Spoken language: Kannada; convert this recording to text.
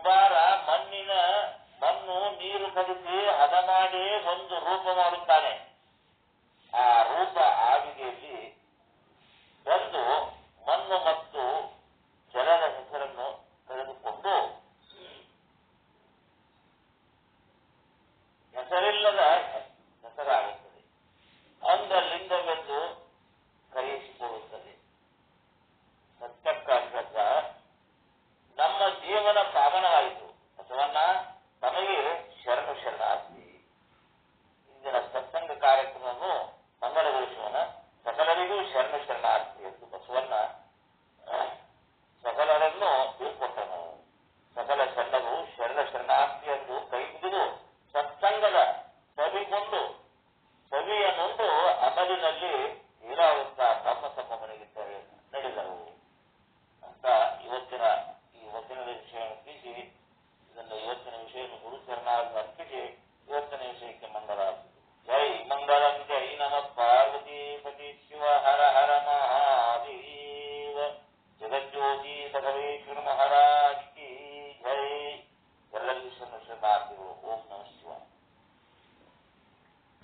ಕುಂಬಾರ ಮಣ್ಣು ನೀರು ಕಲಿಸಿ ಹದ ಮಾಡಿ ಒಂದು ರೂಪ ಮಾಡುತ್ತಾನೆ. ಆ ರೂಪ ಆವಿಗೆಯಲ್ಲಿ ಒಂದು ಮಣ್ಣು ಮತ್ತು ಜಲದ ಹೆಸರನ್ನು ತೆಗೆದುಕೊಂಡು ಹೆಸರಿಲ್ಲದ ಹೆಸರಾಗುತ್ತದೆ. ಅಂಗಲಿಂಗವೆಂದು ಕರೆಯಿಸಿಕೊಳ್ಳುತ್ತದೆ. ಸತ್ಯಕ್ಕಾಗ ನಮ್ಮ ಜೀವನ ಪಾವನವಾಯಿತು. ಬಸವಣ್ಣ ತಮಗೆ ಶರಣು ಶರಣಾರ್ಥಿ. ಇಂದಿನ ಸತ್ಸಂಗ ಕಾರ್ಯಕ್ರಮವನ್ನು ಮಂಗಲಗೊಳಿಸೋಣ. ಸಕಲರಿಗೂ ಶರಣು ಶರಣಾರ್ಥಿ ಎಂದು ಬಸವಣ್ಣ ಸಕಲರನ್ನು ಬೀಳ್ಕೊಟ್ಟನು. ಸಕಲ ಶರಣರು ಶರಣ ಶರಣಾರ್ಥಿ ಎಂದು ಕೈ ಮುಗಿದು ಸತ್ಸಂಗದ ಸವಿಗೊಂಡು ಸವಿಯನ್ನೊಂದು ಅಮಲಿನಲ್ಲಿ ನೀರಾಗುತ್ತಾ ತಮ್ಮ ಮನೆಗೆ ನಡೆದರು ಅಂತ ಇವತ್ತಿನ ವಿಷಯವನ್ನು ತಿಳಿಸಿ ಇದನ್ನು ಇವತ್ತಿನ ವಿಷಯವನ್ನು ಗುರುಚರಣಾಗಿ ಅರ್ಪಿಸಿ ಇವತ್ತಿನ ವಿಷಯಕ್ಕೆ ಮಂಗಲ. ಜೈ ಮಂಗಳಂ ಜೈ ನಮ ಪಾರ್ವತಿ ಪತಿ ಶಿವ ಹರ ಹರ ಮಹಾದೇವ. ಜಗಜ್ಯೋತಿ ಬಸವೇಶ್ವರ ಮಹಾರಾಜ್ ಕಿ ಜೈ. ಎಲ್ಲರಿಗೂ ಶರಣಾರ್ಥಿಗಳು. ಓಂ